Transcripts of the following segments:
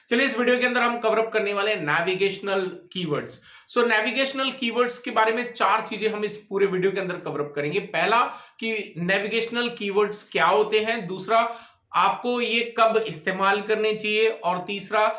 चलिए इस वीडियो के अंदर हम कवर अप करने वाले हैं नेविगेशनल कीवर्ड्स। सो नेविगेशनल कीवर्ड्स के बारे में चार चीजें हम इस पूरे वीडियो के अंदर कवर अप करेंगे। पहला कि नेविगेशनल कीवर्ड्स क्या होते हैं, दूसरा आपको ये कब इस्तेमाल करने चाहिए, और तीसरा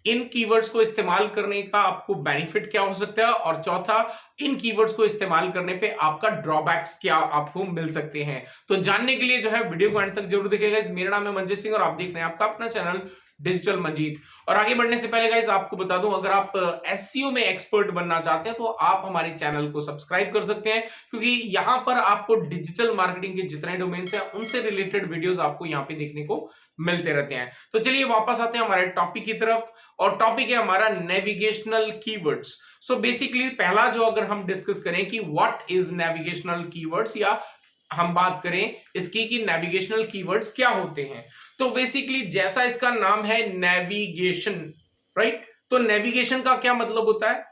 इन कीवर्ड्स को इस्तेमाल करने का आपको बेनिफिट क्या हो सकता है, और चौथा इन कीवर्ड्स को इस्तेमाल करने पे आपका ड्रॉबैक्स क्या आपको मिल सकते हैं। तो जानने के लिए जो है वीडियो को अंत तक जरूर देखिएगा। मेरा नाम है मंजीत सिंह और आप देख रहे हैं आपका अपना चैनल डिजिटल मंजीत। और आगे बढ़ने से पहले गाइस आपको बता दूं, अगर आप एसईओ में एक्सपर्ट बनना चाहते हैं तो आप हमारे चैनल को सब्सक्राइब कर सकते हैं, क्योंकि यहां पर आपको डिजिटल मार्केटिंग के जितने डोमेन्स हैं उनसे रिलेटेड वीडियोस आपको यहां पे देखने को मिलते रहते हैं। तो चलिए वापस आते हैं हमारे टॉपिक की तरफ, और टॉपिक है हमारा नेविगेशनल कीवर्ड्स। सो बेसिकली पहला जो अगर हम डिस्कस करें कि व्हाट इज नेविगेशनल कीवर्ड्स, या हम बात करें इसकी कि नेविगेशनल कीवर्ड्स क्या होते हैं, तो बेसिकली जैसा इसका नाम है नेविगेशन, राइट। तो नेविगेशन का क्या मतलब होता है?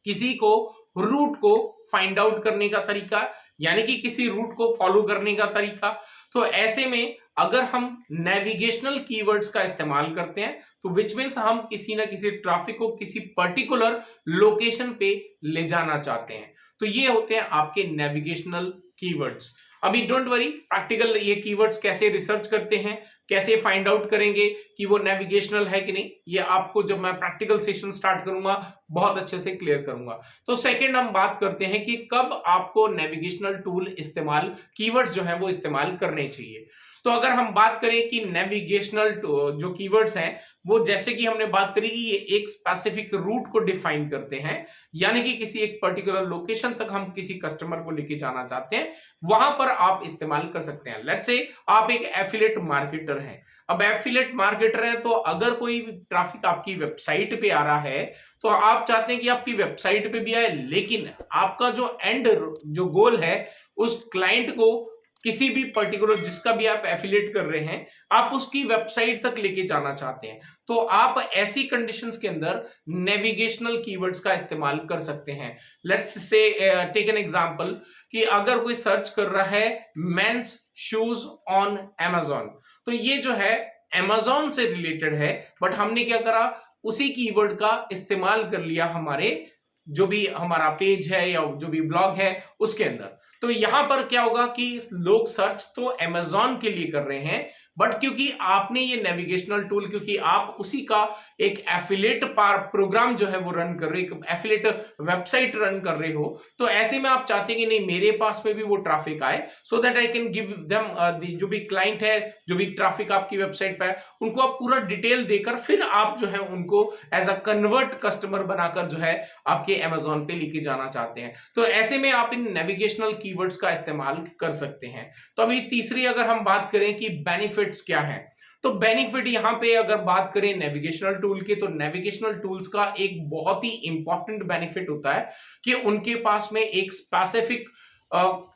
किसी को रूट को फाइंड आउट करने का तरीका, यानी कि किसी रूट को फॉलो करने का तरीका। तो ऐसे में अगर हम नेविगेशनल कीवर्ड्स का इस्तेमाल करते हैं तो विच मीन्स हम किसी ना किसी ट्रैफिक को किसी पर्टिकुलर लोकेशन पे ले जाना चाहते हैं, तो ये होते हैं आपके नेविगेशनल कीवर्ड्स। अभी डोंट वरी, प्रैक्टिकल ये कीवर्ड्स कैसे रिसर्च करते हैं, कैसे फाइंड आउट करेंगे कि वो नेविगेशनल है कि नहीं, ये आपको जब मैं प्रैक्टिकल सेशन स्टार्ट करूंगा बहुत अच्छे से क्लियर करूंगा। तो सेकंड हम बात करते हैं कि कब आपको नेविगेशनल टूल इस्तेमाल, कीवर्ड्स जो है वो इस्तेमाल करने चाहिए। तो अगर हम बात करें कि नेविगेशनल जो कीवर्ड्स हैं वो, जैसे कि हमने बात करी कि ये एक स्पेसिफिक रूट को डिफाइन करते हैं, यानी कि किसी एक पर्टिकुलर लोकेशन तक हम किसी कस्टमर को लेके जाना चाहते हैं, वहां पर आप इस्तेमाल कर सकते हैं। लेट्स से आप एक एफिलिएट मार्केटर हैं। अब एफिलिएट मार्केटर है तो अगर कोई ट्रैफिक आपकी वेबसाइट पे आ रहा है तो आप चाहते हैं कि आपकी वेबसाइट पे भी आए, लेकिन आपका जो एंड जो गोल है उस क्लाइंट को किसी भी पर्टिकुलर जिसका भी आप एफिलिएट कर रहे हैं आप उसकी वेबसाइट तक लेके जाना चाहते हैं, तो आप ऐसी कंडीशंस के अंदर नेविगेशनल कीवर्ड्स का इस्तेमाल कर सकते हैं। Let's say take an example कि अगर कोई सर्च कर रहा है मेंस शूज ऑन Amazon, तो ये जो है Amazon से रिलेटेड है, बट हमने क्या करा, उसी कीवर्ड का इस्तेमाल कर लिया हमारे जो भी हमारा पेज है या जो भी ब्लॉग है उसके अंदर। तो यहां पर क्या होगा कि लोग सर्च तो Amazon के लिए कर रहे हैं, बट क्योंकि आपने ये नेविगेशनल टूल, क्योंकि आप उसी का एक एफिलिएट प्रोग्राम जो है वो रन कर रहे हो, एफिलिएट वेबसाइट रन कर रहे हो, तो ऐसे में आप चाहते हैं कि नहीं मेरे पास में भी वो ट्रैफिक आए, so that I can give them जो भी क्लाइंट है, जो भी ट्रैफिक आपकी वेबसाइट पे है, उनको आप पूरा डिटेल देकर फिर आप जो है उनको एज अ कन्वर्ट कस्टमर बनाकर जो है आपके Amazon पे लेके जाना चाहते हैं। तो ऐसे में आप इन नेविगेशनल कीवर्ड्स का इस्तेमाल कर सकते हैं। तो अभी तीसरी अगर हम बात करें कि बेनिफिट्स क्या है, तो बेनिफिट यहां पे अगर बात करें नेविगेशनल टूल के, तो नेविगेशनल टूल्स का एक बहुत ही इंपॉर्टेंट बेनिफिट होता है कि उनके पास में एक स्पेसिफिक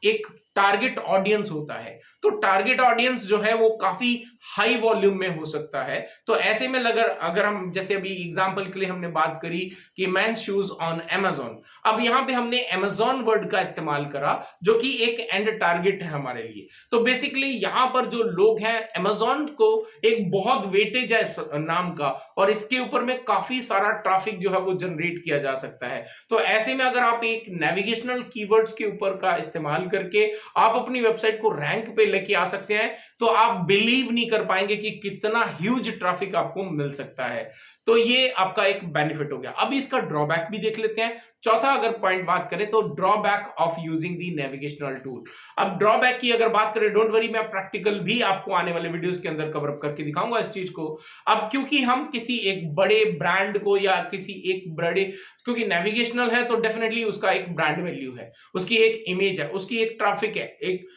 एक टारगेट ऑडियंस होता है। तो टारगेट ऑडियंस जो है वो काफी हाई वॉल्यूम में हो सकता है। तो ऐसे में अगर हम जैसे अभी एग्जांपल के लिए हमने बात करी कि मेंस शूज ऑन Amazon, अब यहां पे हमने Amazon वर्ड का इस्तेमाल करा जो कि एक एंड टारगेट है हमारे लिए। तो बेसिकली यहां पर जो लोग हैं, Amazon को एक बहुत वेटेज है इस नाम का, और इसके ऊपर में काफी सारा ट्रैफिक जो है वो जनरेट किया जा सकता है। तो ऐसे में अगर आप एक नेविगेशनल कीवर्ड्स के ऊपर का इस्तेमाल करके आप अपनी वेबसाइट को रैंक पे लेके आ सकते हैं, तो आप बिलीव नहीं कर पाएंगे कि कितना ह्यूज ट्रैफिक आपको मिल सकता है। तो ये आपका एक बेनिफिट हो गया। अब इसका ड्रॉबैक भी देख लेते हैं। चौथा अगर पॉइंट बात करें तो drawback of using the navigational tool. अब ड्रॉबैक की अगर बात करें, डोंट वरी, मैं प्रैक्टिकल भी आपको आने वाले वीडियोस के अंदर कवर अप करके दिखाऊंगा इस चीज को। अब क्योंकि हम किसी एक बड़े ब्रांड को या किसी एक बड़े, क्योंकि नेविगेशनल है तो डेफिनेटली उसका एक ब्रांड वैल्यू है, उसकी एक इमेज है, उसकी एक ट्रैफिक है, एक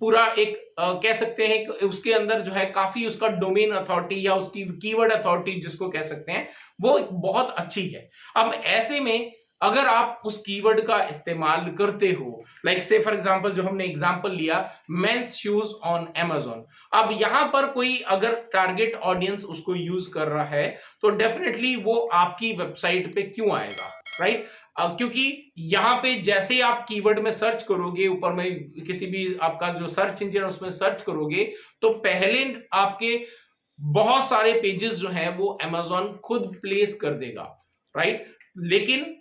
पूरा एक कह सकते हैं कि उसके अंदर जो है काफी उसका डोमेन अथॉरिटी या उसकी कीवर्ड अथॉरिटी जिसको कह सकते हैं वो बहुत अच्छी है। अब ऐसे में अगर आप उस कीवर्ड का इस्तेमाल करते हो, लाइक से फॉर एग्जांपल जो हमने एग्जांपल लिया मेंस शूज ऑन Amazon, अब यहां पर कोई अगर टारगेट ऑडियंस उसको यूज कर रहा है तो डेफिनेटली वो आपकी वेबसाइट पे क्यों आएगा, राइट? क्योंकि यहां पे जैसे ही आप कीवर्ड में सर्च करोगे, ऊपर में किसी भी आपका जो सर्च इंजन उसमें सर्च करोगे, तो पहले आपके बहुत सारे पेजेस जो हैं वो Amazon खुद प्लेस कर देगा, राइट? लेकिन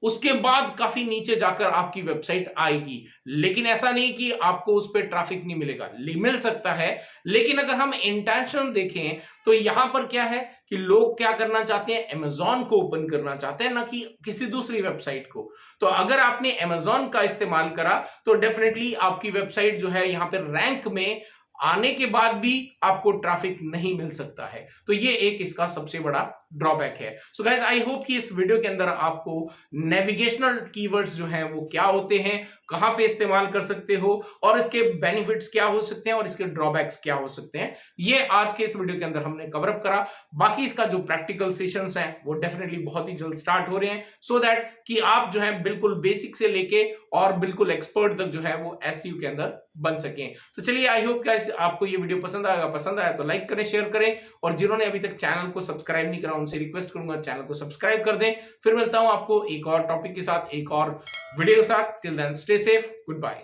उसके बाद काफी नीचे जाकर आपकी वेबसाइट आएगी, लेकिन ऐसा नहीं कि आपको उस पर ट्रैफिक नहीं मिलेगा, मिल सकता है। लेकिन अगर हम इंटेंशन देखें तो यहां पर क्या है कि लोग क्या करना चाहते हैं, Amazon को ओपन करना चाहते हैं, ना कि किसी दूसरी वेबसाइट को। तो अगर आपने Amazon का इस्तेमाल करा तो डेफिनेटली आपकी वेबसाइट जो है यहां पर रैंक में आने के बाद भी आपको ट्रैफिक नहीं मिल सकता है। तो ये एक इसका सबसे बड़ा ड्रॉबैक है। सो गाइस, आई होप कि इस वीडियो के अंदर आपको नेविगेशनल कीवर्ड्स जो हैं वो क्या होते हैं, कहां पे इस्तेमाल कर सकते हो, और इसके बेनिफिट्स क्या हो सकते हैं और इसके ड्रॉबैक्स क्या हो सकते हैं, ये आज के इस वीडियो के अंदर हमने कवर अप करा। बाकी इसका जो प्रैक्टिकल सेशंस हैं वो डेफिनेटली बहुत ही जल्द स्टार्ट हो रहे हैं, सो दैट कि आप जो है बिल्कुल बेसिक से लेके और बिल्कुल एक्सपर्ट तक जो है वो एसईओ के अंदर बन सकें। तो चलिए, आई होप गाइस आपको ये वीडियो पसंद आया तो लाइक करें, शेयर करें, और जिन्होंने अभी तक चैनल को सब्सक्राइब नहीं करा उनसे रिक्वेस्ट करूंगा चैनल को सब्सक्राइब कर दें। फिर मिलता हूं आपको एक और टॉपिक के साथ, एक और वीडियो के साथ। Till then stay safe, good bye.